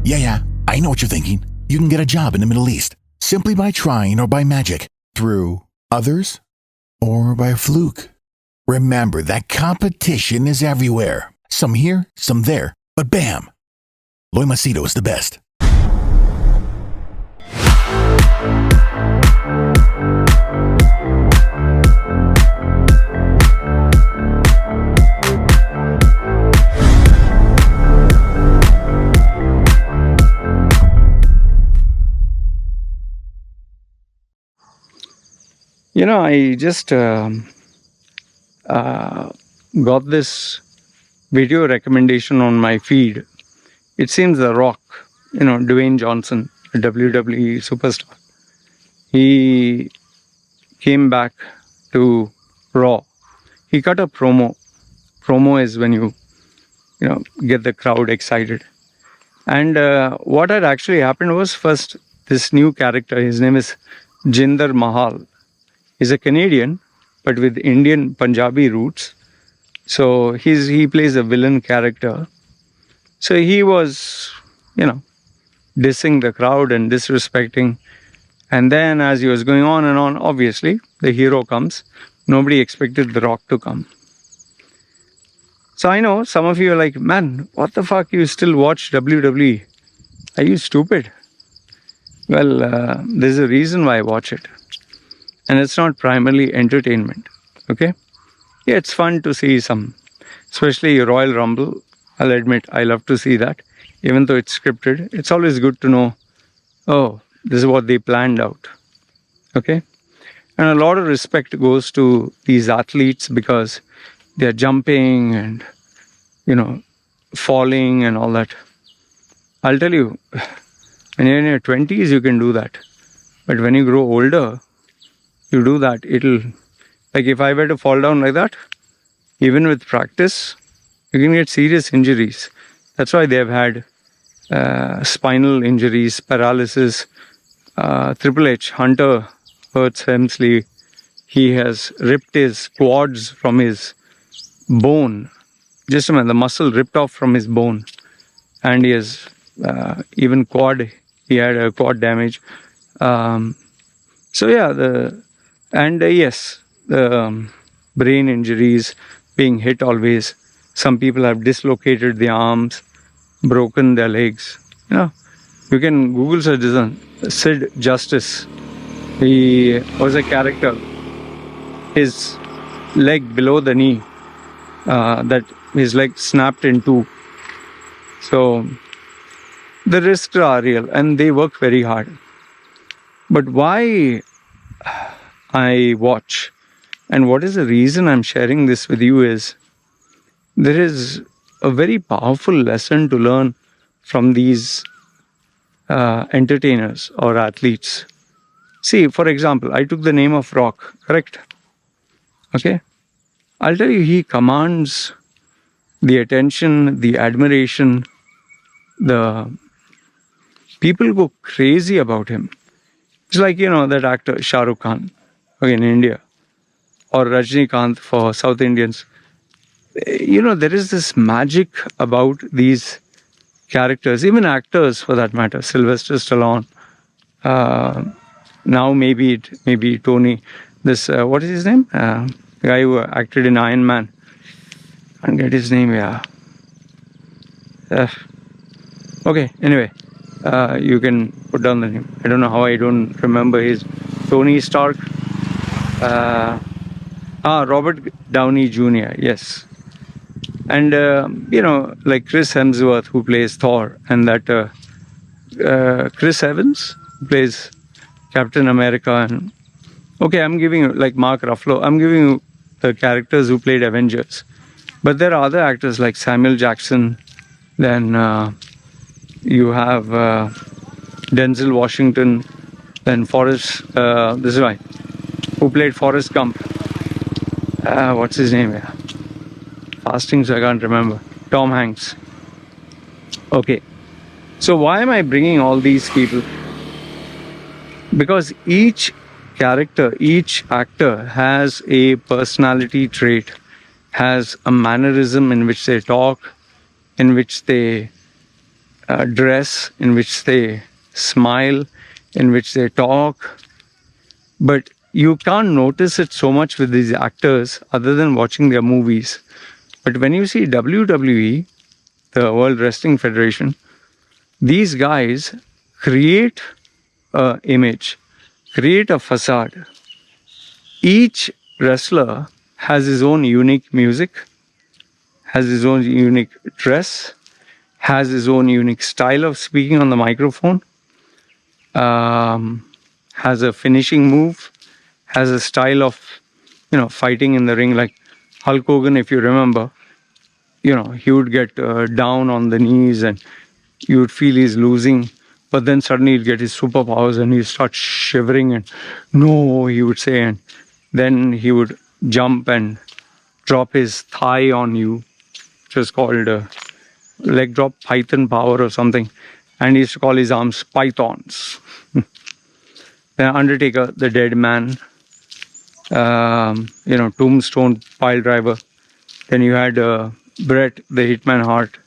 Yeah, I know what you're thinking. You can get a job in the Middle East simply by trying or by magic, through others, or by fluke. Remember that competition is everywhere. Some here, some there, but bam! Loy Machedo is the best. I just got this video recommendation on my feed. It seems The Rock, Dwayne Johnson, a WWE superstar, he came back to Raw. He cut a promo. Promo is when you get the crowd excited. And what had actually happened was, first, this new character, his name is Jinder Mahal. He's a Canadian, but with Indian Punjabi roots. So he plays a villain character. So he was, dissing the crowd and disrespecting. And then as he was going on and on, obviously, the hero comes. Nobody expected The Rock to come. So I know some of you are like, man, what the fuck, you still watch WWE? Are you stupid? Well, there's a reason why I watch it. And it's not primarily entertainment, okay? Yeah, it's fun to see some, especially Royal Rumble. I'll admit, I love to see that. Even though it's scripted, it's always good to know, oh, this is what they planned out, okay? And a lot of respect goes to these athletes because they're jumping and, falling and all that. I'll tell you, when you're in your 20s, you can do that. But when you grow older, you do that, it'll, like if I were to fall down like that, even with practice, you can get serious injuries. That's why they've had spinal injuries, paralysis. Triple H, Hunter hurts Hemsley. He has ripped his quads from his bone. Just a minute, the muscle ripped off from his bone. And he has even he had a quad damage. Yes, the brain injuries, being hit always. Some people have dislocated their arms, broken their legs. You can Google search this one. Sid Justice. He was a character. His leg below the knee, that his leg snapped in two. So the risks are real and they work very hard. But why I watch, and what is the reason I'm sharing this with you, is there is a very powerful lesson to learn from these entertainers or athletes. See, for example, I took the name of Rock, correct? Okay? I'll tell you, he commands the attention, the admiration. The people go crazy about him. It's like, that actor Shah Rukh Khan, in India, or Rajinikanth for South Indians. There is this magic about these characters, even actors for that matter. Sylvester Stallone, now maybe Tony, this, what is his name? The guy who acted in Iron Man. I can't get his name, yeah. Okay, anyway, you can put down the name. I don't know how I don't remember his. Tony Stark. Robert Downey Jr., yes. And, like Chris Hemsworth, who plays Thor, and that Chris Evans, who plays Captain America. And okay, I'm giving you, like Mark Ruffalo, I'm giving you the characters who played Avengers. But there are other actors like Samuel Jackson, then you have Denzel Washington, then Forrest, this guy, who played Forrest Gump. What's his name? Yeah. Fasting, so I can't remember. Tom Hanks. Okay. So why am I bringing all these people? Because each character, each actor has a personality trait, has a mannerism in which they talk, in which they dress, in which they smile, in which they talk. But you can't notice it so much with these actors other than watching their movies. But when you see WWE, the World Wrestling Federation, these guys create an image, create a facade. Each wrestler has his own unique music, has his own unique dress, has his own unique style of speaking on the microphone, has a finishing move, has a style of, fighting in the ring. Like Hulk Hogan, if you remember, he would get down on the knees and you would feel he's losing. But then suddenly he'd get his superpowers and he'd start shivering and no, he would say. And then he would jump and drop his thigh on you, which was called leg drop, python power or something. And he used to call his arms pythons. Then Undertaker, the dead man, tombstone pile driver. Then you had Bret, the Hitman Hart.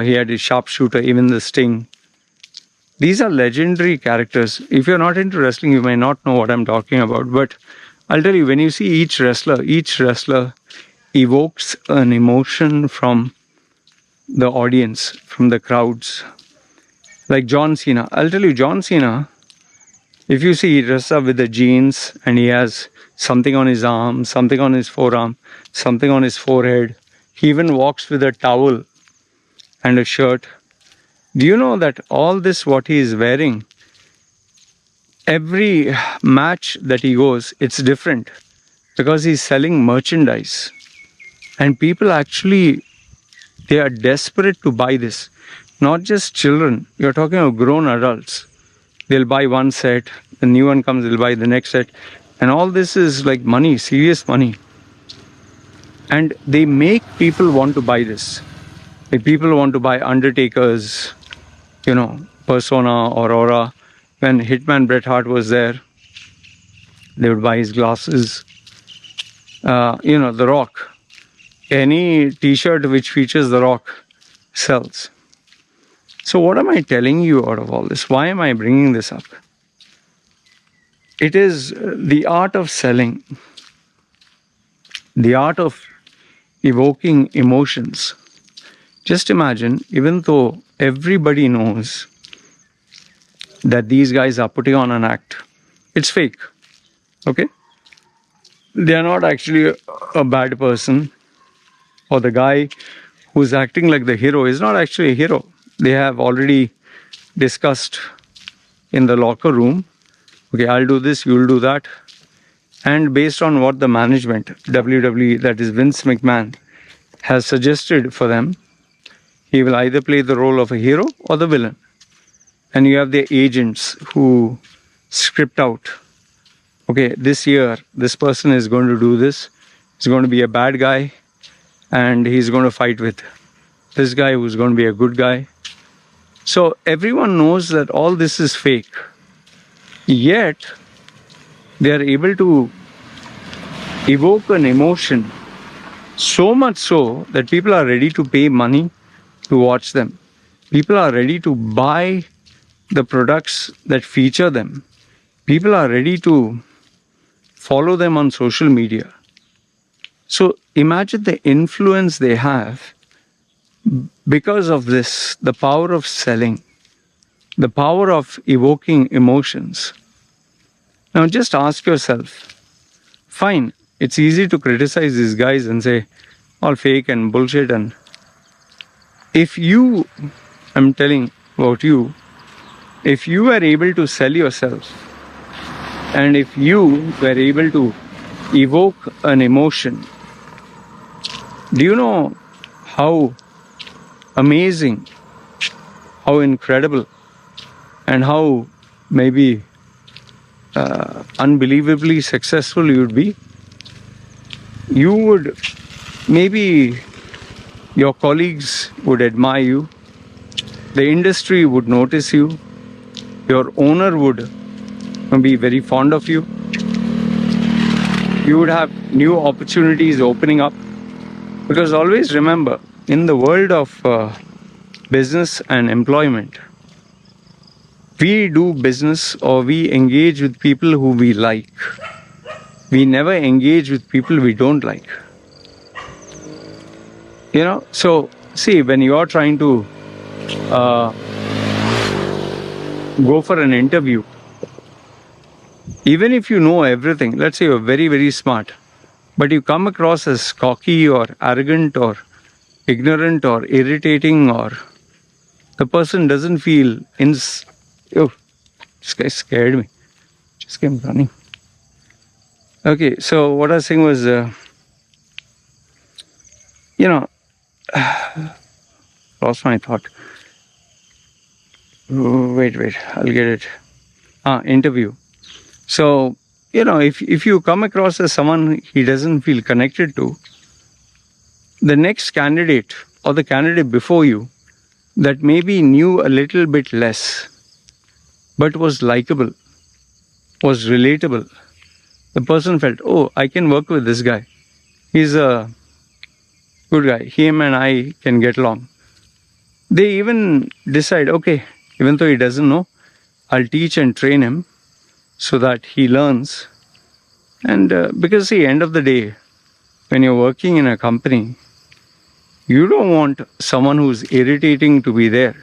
He had his sharpshooter, even the Sting. These are legendary characters. If you're not into wrestling, you may not know what I'm talking about. But I'll tell you, when you see each wrestler evokes an emotion from the audience, from the crowds. Like John Cena. I'll tell you, John Cena, if you see, he dresses up with the jeans and he has something on his arm, something on his forearm, something on his forehead. He even walks with a towel and a shirt. Do you know that all this, what he is wearing, every match that he goes, it's different because he's selling merchandise. And people actually, they are desperate to buy this. Not just children, you're talking of grown adults. They'll buy one set, the new one comes, they'll buy the next set. And all this is like money, serious money. And they make people want to buy this. Like people want to buy Undertaker's, persona or aura. When Hitman Bret Hart was there, they would buy his glasses. The Rock. Any t-shirt which features The Rock sells. So what am I telling you out of all this? Why am I bringing this up? It is the art of selling, the art of evoking emotions. Just imagine, even though everybody knows that these guys are putting on an act, it's fake, okay? They are not actually a bad person, or the guy who's acting like the hero is not actually a hero. They have already discussed in the locker room, okay, I'll do this, you'll do that. And based on what the management, WWE, that is Vince McMahon, has suggested for them, he will either play the role of a hero or the villain. And you have the agents who script out, okay, this year, this person is going to do this. He's going to be a bad guy and he's going to fight with this guy who's going to be a good guy. So everyone knows that all this is fake. Yet, they are able to evoke an emotion so much so that people are ready to pay money to watch them. People are ready to buy the products that feature them. People are ready to follow them on social media. So imagine the influence they have because of this, the power of selling, the power of evoking emotions. Now just ask yourself, fine, it's easy to criticize these guys and say, all fake and bullshit. And if you, I'm telling about you, if you were able to sell yourself, and if you were able to evoke an emotion, do you know how amazing, how incredible, and how maybe unbelievably successful you would be? You would, maybe your colleagues would admire you, the industry would notice you, your owner would be very fond of you, you would have new opportunities opening up. Because always remember, in the world of business and employment. We do business or we engage with people who we like. We never engage with people we don't like. So see, when you are trying to go for an interview, even if you know everything, let's say you're very, very smart, but you come across as cocky or arrogant or ignorant or irritating, or the person doesn't feel oh, this guy scared me. Just came running. Okay, so what I was saying was, lost my thought. Wait, I'll get it. Interview. So, if you come across as someone he doesn't feel connected to, the next candidate or the candidate before you that maybe knew a little bit less, but was likable, was relatable, the person felt, oh, I can work with this guy. He's a good guy. Him and I can get along. They even decide, okay, even though he doesn't know, I'll teach and train him so that he learns. And because, see, end of the day, when you're working in a company, you don't want someone who's irritating to be there,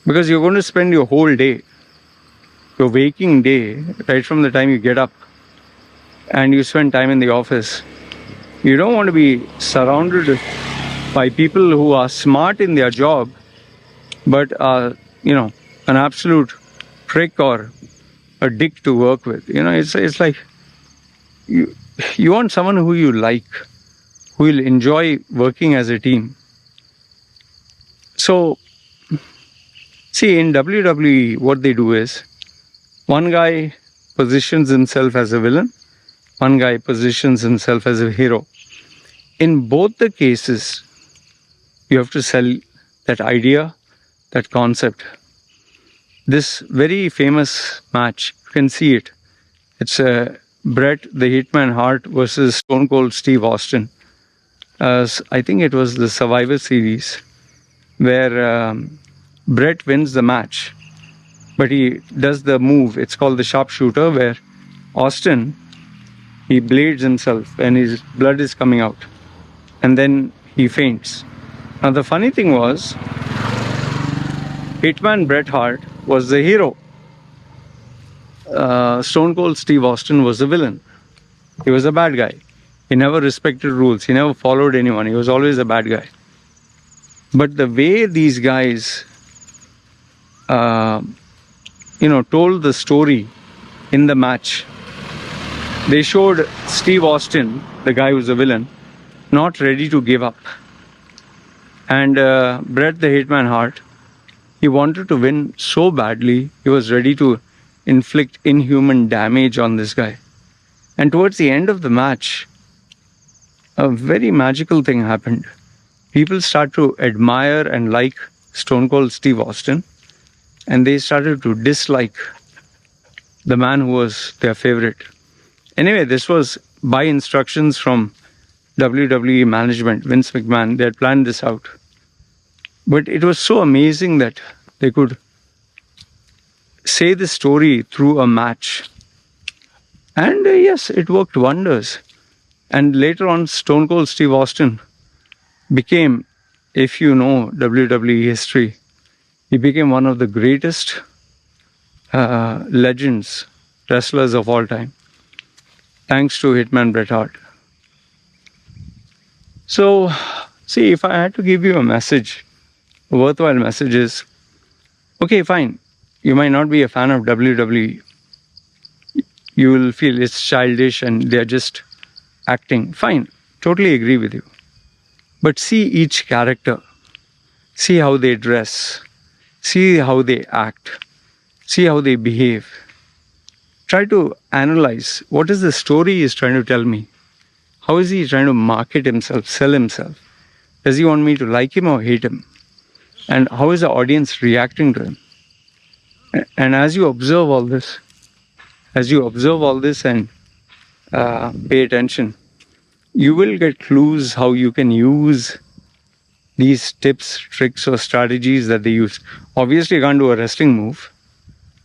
because you're going to spend your whole day, your waking day, right from the time you get up and you spend time in the office. You don't want to be surrounded by people who are smart in their job, but are, an absolute prick or a dick to work with. It's like you want someone who you like, who will enjoy working as a team. So, see, in WWE, what they do is, one guy positions himself as a villain, one guy positions himself as a hero. In both the cases, you have to sell that idea, that concept. This very famous match, you can see it. It's Bret the Hitman Hart versus Stone Cold Steve Austin. I think it was the Survivor Series, where Bret wins the match, but he does the move. It's called the sharpshooter, where Austin, he blades himself and his blood is coming out, and then he faints. Now the funny thing was, Hitman Bret Hart was the hero. Stone Cold Steve Austin was the villain. He was a bad guy. He never respected rules. He never followed anyone. He was always a bad guy. But the way these guys, told the story in the match, they showed Steve Austin, the guy who's a villain, not ready to give up. And Bret the Hitman Hart, he wanted to win so badly, he was ready to inflict inhuman damage on this guy. And towards the end of the match, a very magical thing happened. People start to admire and like Stone Cold Steve Austin, and they started to dislike the man who was their favorite. Anyway, this was by instructions from WWE management, Vince McMahon. They had planned this out. But it was so amazing that they could say this story through a match. And yes, it worked wonders. And later on, Stone Cold Steve Austin became, if you know WWE history, he became one of the greatest legends, wrestlers of all time, thanks to Hitman Bret Hart. So, see, if I had to give you a message, a worthwhile message is, okay, fine, you might not be a fan of WWE. You will feel it's childish and they're just acting. Fine, totally agree with you. But see each character, see how they dress, see how they act, see how they behave. Try to analyze what is the story he's trying to tell me. How is he trying to market himself, sell himself? Does he want me to like him or hate him? And how is the audience reacting to him? And as you observe all this, and pay attention, you will get clues how you can use these tips, tricks, or strategies that they use. Obviously, you can't do a wrestling move,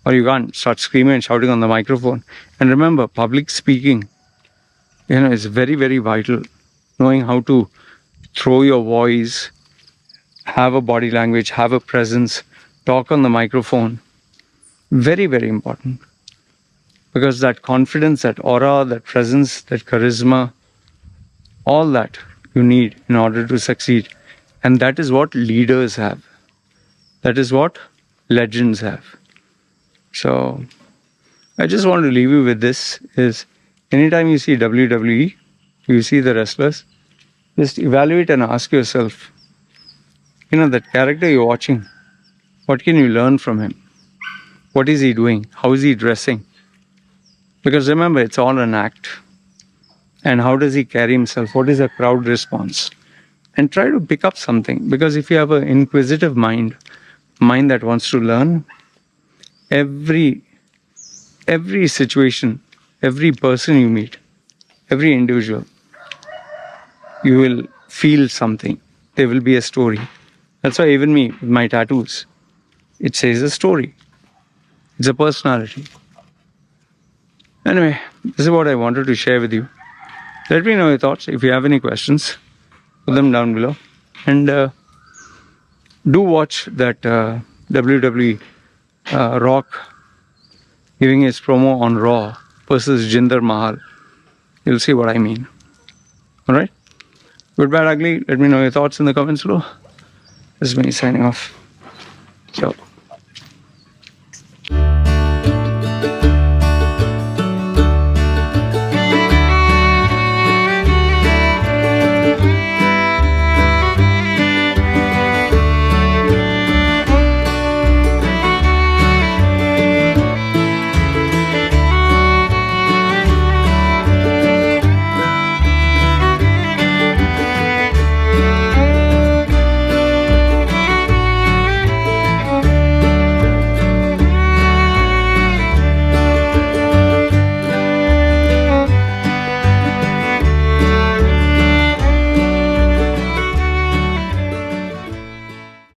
or you can't start screaming and shouting on the microphone. And remember, public speaking, is very, very vital. Knowing how to throw your voice, have a body language, have a presence, talk on the microphone. Very, very important. Because that confidence, that aura, that presence, that charisma, all that you need in order to succeed. And that is what leaders have. That is what legends have. So I just want to leave you with this is anytime you see WWE, you see the wrestlers, just evaluate and ask yourself, that character you're watching, what can you learn from him? What is he doing? How is he dressing? Because remember, it's all an act. And how does he carry himself? What is the crowd response? And try to pick up something. Because if you have an inquisitive mind that wants to learn, every situation, every person you meet, every individual, you will feel something. There will be a story. That's why even me, with my tattoos, it says a story. It's a personality. Anyway, this is what I wanted to share with you. Let me know your thoughts. If you have any questions, put them down below. And do watch that WWE Rock giving his promo on Raw versus Jinder Mahal. You'll see what I mean. All right? Good, bad, ugly. Let me know your thoughts in the comments below. This is me signing off. Ciao.